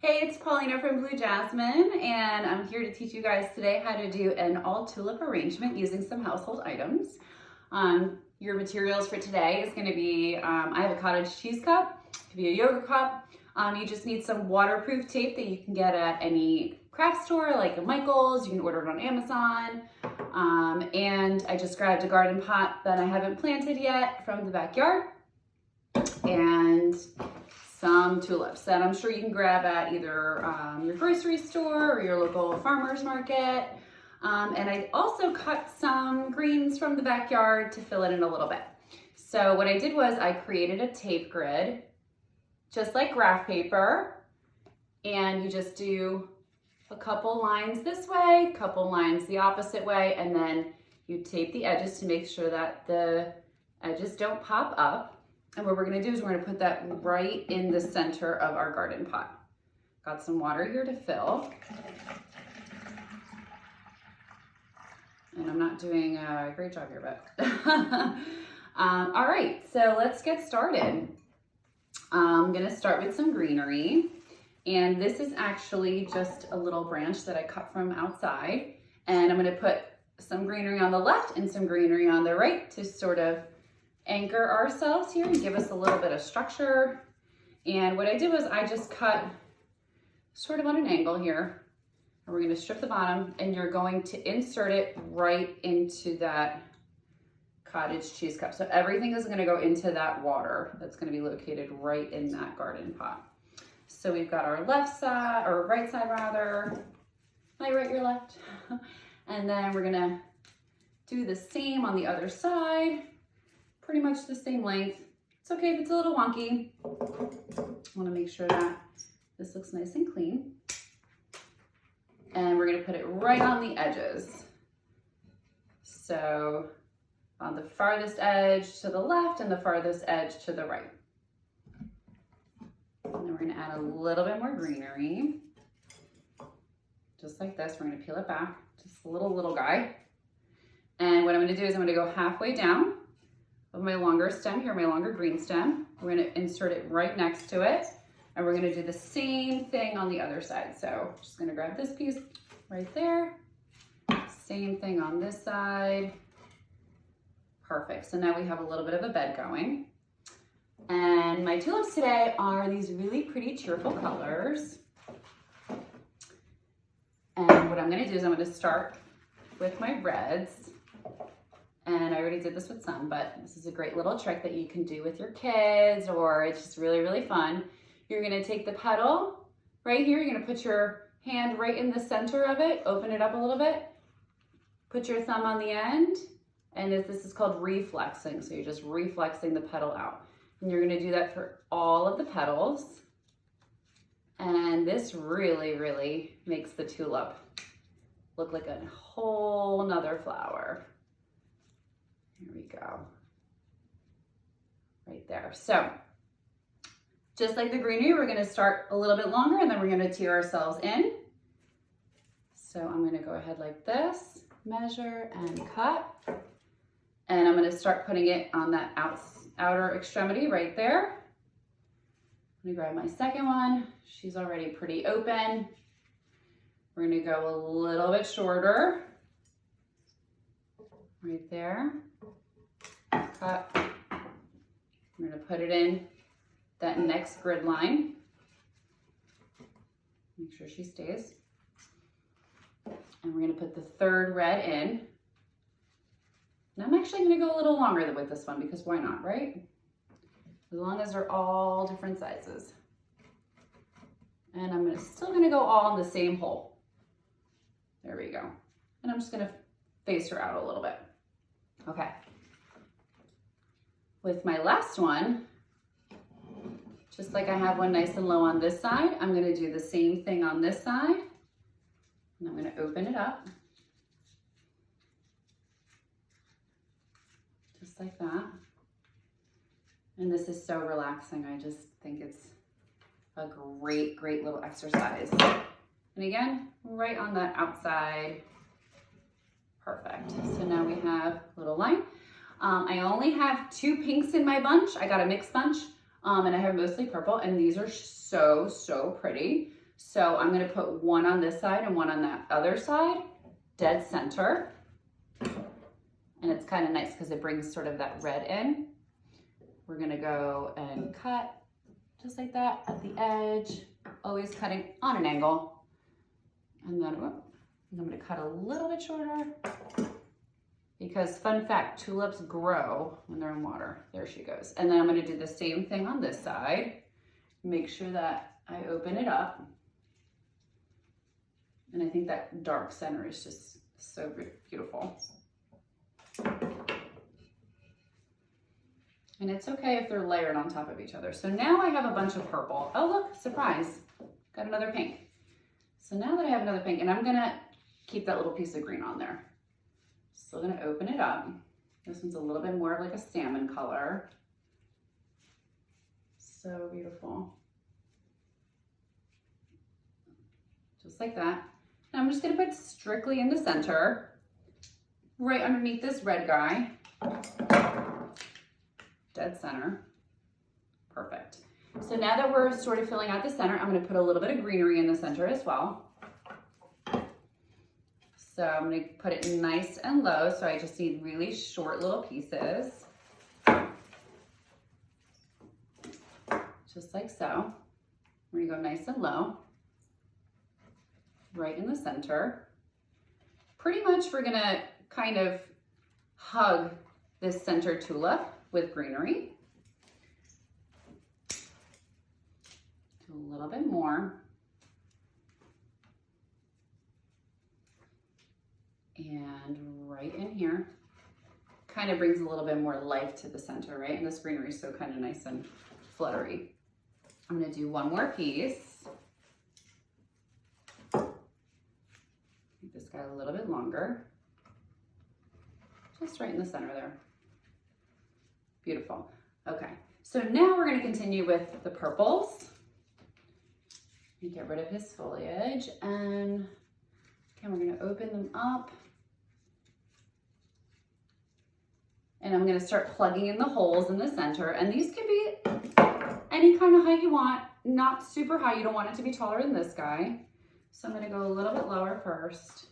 Hey, it's Paulina from Blue Jasmine, and I'm here to teach you guys today how to do an all tulip arrangement using some household items. Your materials for today is going to be, I have a cottage cheese cup, it could be a yogurt cup. You just need some waterproof tape that you can get at any craft store like a Michael's. You can order it on Amazon. And I just grabbed a garden pot that I haven't planted yet from the backyard, and some tulips that I'm sure you can grab at either your grocery store or your local farmer's market. And I also cut some greens from the backyard to fill it in a little bit. So what I did was I created a tape grid, just like graph paper, and you just do a couple lines this way, a couple lines the opposite way, and then you tape the edges to make sure that the edges don't pop up. And what we're gonna do is we're gonna put that right in the center of our garden pot. Got some water here to fill. And I'm not doing a great job here, but. All right, so let's get started. I'm gonna start with some greenery. And this is actually just a little branch that I cut from outside. And I'm gonna put some greenery on the left and some greenery on the right to sort of anchor ourselves here and give us a little bit of structure. And what I did was I just cut sort of on an angle here, and we're gonna strip the bottom, and you're going to insert it right into that cottage cheese cup. So everything is gonna go into that water that's gonna be located right in that garden pot. So we've got our left side, or right side rather, my right, your left. And then we're gonna do the same on the other side. Pretty much the same length. It's okay if it's a little wonky. I want to make sure that this looks nice and clean. And we're going to put it right on the edges. So on the farthest edge to the left and the farthest edge to the right. And then we're going to add a little bit more greenery. Just like this. We're going to peel it back. Just a little guy. And what I'm going to do is I'm going to go halfway down of my longer stem here, my longer green stem. We're going to insert it right next to it, and we're going to do the same thing on the other side. So just going to grab this piece right there, same thing on this side. Perfect. So now we have a little bit of a bed going. And my tulips today are these really pretty cheerful colors. And what I'm going to do is I'm going to start with my reds. And I already did this with some, but this is a great little trick that you can do with your kids, or it's just really, really fun. You're gonna take the petal right here, you're gonna put your hand right in the center of it, open it up a little bit, put your thumb on the end, and this is called reflexing. So you're just reflexing the petal out. And you're gonna do that for all of the petals. And this really, really makes the tulip look like a whole nother flower. Here we go, right there. So just like the greenery, we're gonna start a little bit longer, and then we're gonna tear ourselves in. So I'm gonna go ahead like this, measure and cut. And I'm gonna start putting it on that outer extremity right there. I'm gonna grab my second one. She's already pretty open. We're gonna go a little bit shorter, right there. Cut. We're going to put it in that next grid line. Make sure she stays. And we're going to put the third red in. And I'm actually going to go a little longer with this one, because why not, right? As long as they're all different sizes. And I'm still going to go all in the same hole. There we go. And I'm just going to face her out a little bit. Okay. With my last one, just like I have one nice and low on this side, I'm going to do the same thing on this side. And I'm going to open it up. Just like that. And this is so relaxing. I just think it's a great, great little exercise. And again, right on that outside. Perfect. So now we have a little line. I only have 2 pinks in my bunch. I got a mixed bunch, and I have mostly purple, and these are so, so pretty. So I'm gonna put one on this side and one on that other side, dead center. And it's kind of nice because it brings sort of that red in. We're gonna go and cut just like that at the edge, always cutting on an angle. And then I'm gonna cut a little bit shorter because fun fact, tulips grow when they're in water. There she goes. And then I'm gonna do the same thing on this side. Make sure that I open it up. And I think that dark center is just so beautiful. And it's okay if they're layered on top of each other. So now I have a bunch of purple. Oh look, surprise, got another pink. So now that I have another pink, and I'm gonna keep that little piece of green on there. Still gonna open it up. This one's a little bit more of like a salmon color. So beautiful. Just like that. And I'm just gonna put strictly in the center, right underneath this red guy. Dead center. Perfect. So now that we're sort of filling out the center, I'm going to put a little bit of greenery in the center as well. So I'm going to put it nice and low, so I just need really short little pieces. Just like so. We're going to go nice and low. Right in the center. Pretty much we're going to kind of hug this center tulip with greenery. Do a little bit more. And right in here, kind of brings a little bit more life to the center, right? And this greenery is so kind of nice and fluttery. I'm gonna do one more piece. Make this guy a little bit longer. Just right in the center there. Beautiful. Okay, so now we're going to continue with the purples. Get rid of his foliage, and again, we're going to open them up. And I'm going to start plugging in the holes in the center, and these can be any kind of height you want, not super high. You don't want it to be taller than this guy. So I'm going to go a little bit lower first.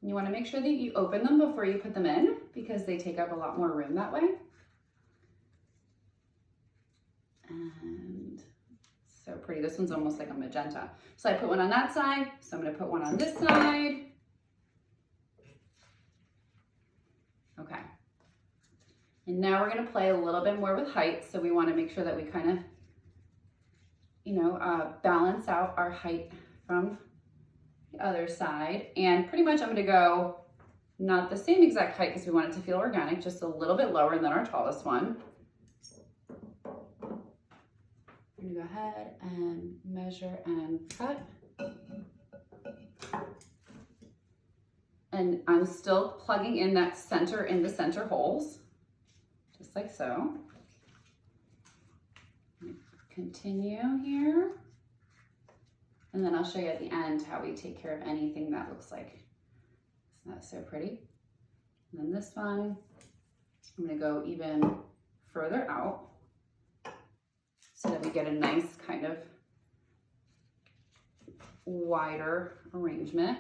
You want to make sure that you open them before you put them in because they take up a lot more room that way. And so pretty. This one's almost like a magenta. So I put one on that side. So I'm going to put one on this side. Okay. And now we're going to play a little bit more with height. So we want to make sure that we kind of, balance out our height from the other side. And pretty much I'm going to go not the same exact height because we want it to feel organic, just a little bit lower than our tallest one. I'm going to go ahead and measure and cut. And I'm still plugging in that center in the center holes, just like so. Continue here. And then I'll show you at the end how we take care of anything that looks like it's not so pretty. And then this one, I'm going to go even further out so that we get a nice kind of wider arrangement.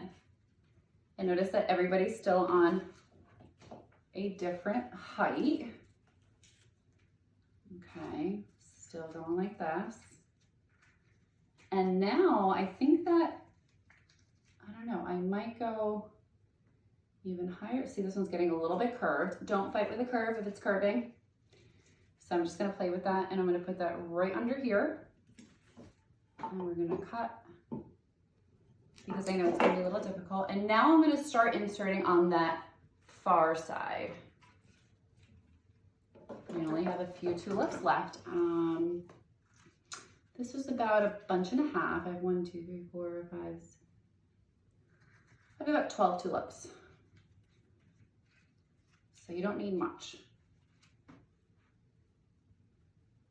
And notice that everybody's still on a different height. Okay, still going like this. And now I think that, I don't know, I might go even higher. See, this one's getting a little bit curved. Don't fight with the curve if it's curving. So I'm just gonna play with that, and I'm gonna put that right under here. And we're gonna cut because I know it's gonna be a little difficult. And now I'm gonna start inserting on that far side. We only have a few tulips left. This was about a bunch and a half. I have 1, 2, 3, 4, 5, 6. I have about 12 tulips. So you don't need much.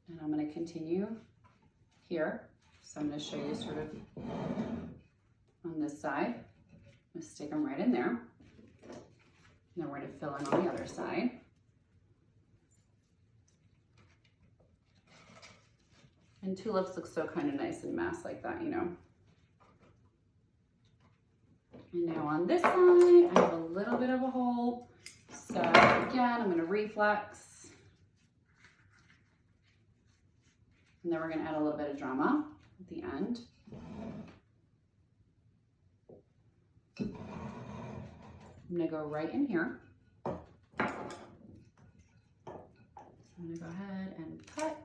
And I'm going to continue here. So I'm going to show you sort of on this side. I'm going to stick them right in there. And then we're going to fill in on the other side. And tulips look so kind of nice and massed like that, you know. And now on this side, I have a little bit of a hole. So again, I'm going to reflex. And then we're going to add a little bit of drama at the end. I'm going to go right in here. So I'm going to go ahead and cut.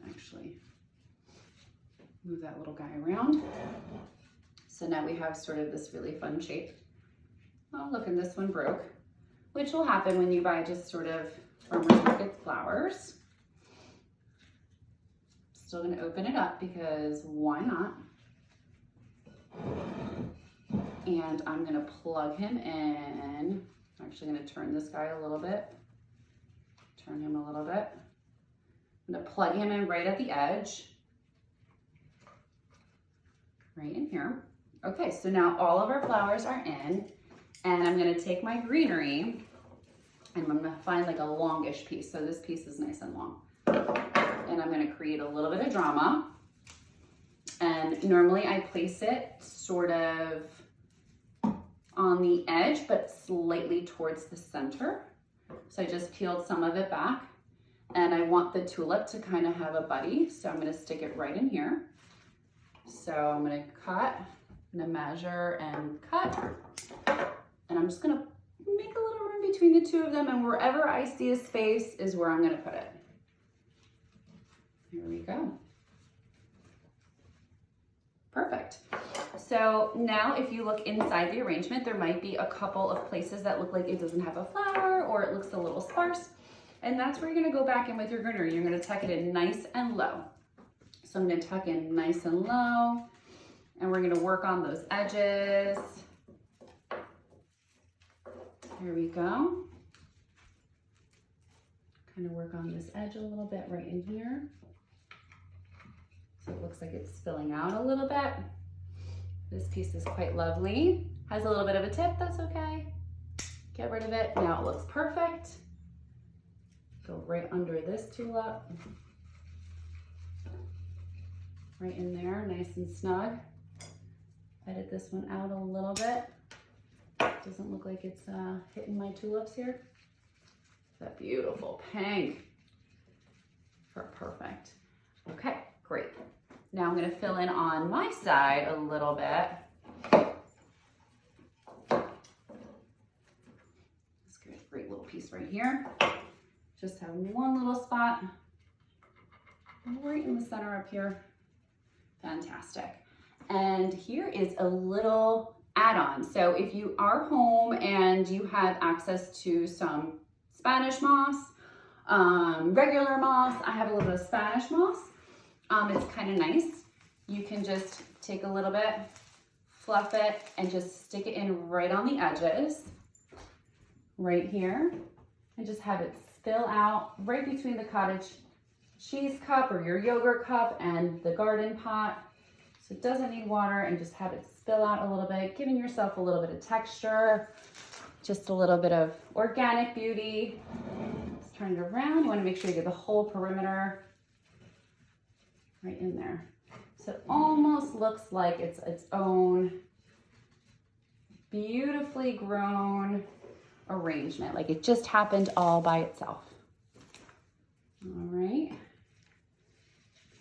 Actually move that little guy around. So now we have sort of this really fun shape. Oh, look, and this one broke, which will happen when you buy just sort of farmer's market flowers. Still gonna open it up because why not? And I'm gonna plug him in. I'm actually gonna turn this guy a little bit. Turn him a little bit. I'm gonna plug him in right at the edge, right in here. Okay, so now all of our flowers are in, and I'm gonna take my greenery and I'm gonna find like a longish piece. So this piece is nice and long. And I'm gonna create a little bit of drama. And normally I place it sort of on the edge, but slightly towards the center. So I just peeled some of it back. And I want the tulip to kind of have a buddy, so I'm gonna stick it right in here. So I'm gonna cut, I'm gonna measure and cut. And I'm just gonna make a little room between the two of them, and wherever I see a space is where I'm gonna put it. Here we go. Perfect. So now if you look inside the arrangement, there might be a couple of places that look like it doesn't have a flower or it looks a little sparse. And that's where you're gonna go back in with your greenery. You're gonna tuck it in nice and low. So I'm gonna tuck in nice and low, and we're gonna work on those edges. Here we go. Kind of work on this edge a little bit right in here. So it looks like it's spilling out a little bit. This piece is quite lovely. Has a little bit of a tip, that's okay. Get rid of it. Now it looks perfect. Go right under this tulip. Right in there, nice and snug. Edit this one out a little bit. Doesn't look like it's hitting my tulips here. That beautiful pink. Perfect. Okay, great. Now I'm gonna fill in on my side a little bit. Let's get a great little piece right here. Just have one little spot right in the center up here. Fantastic. And here is a little add-on. So if you are home and you have access to some Spanish moss, regular moss, I have a little bit of Spanish moss. It's kind of nice. You can just take a little bit, fluff it, and just stick it in right on the edges, right here, and just have it spill out right between the cottage cheese cup or your yogurt cup and the garden pot. So it doesn't need water, and just have it spill out a little bit, giving yourself a little bit of texture, just a little bit of organic beauty. Let's turn it around. You want to make sure you get the whole perimeter right in there. So it almost looks like it's its own beautifully grown arrangement, like it just happened all by itself. All right.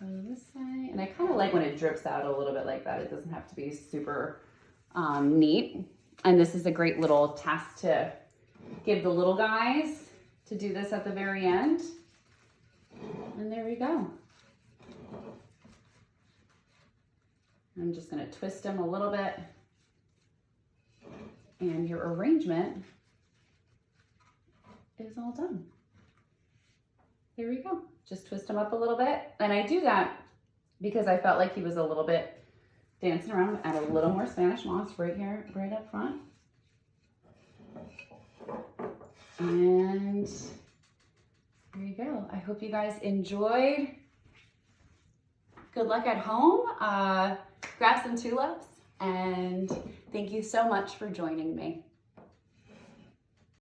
Go this side. And I kind of like when it drips out a little bit like that. It doesn't have to be super neat. And this is a great little task to give the little guys to do this at the very end. And there we go. I'm just going to twist them a little bit. And your arrangement is all done. There we go. Just twist him up a little bit. And I do that because I felt like he was a little bit dancing around. Add a little more Spanish moss right here, right up front. And there you go. I hope you guys enjoyed. Good luck at home. Grab some tulips And thank you so much for joining me.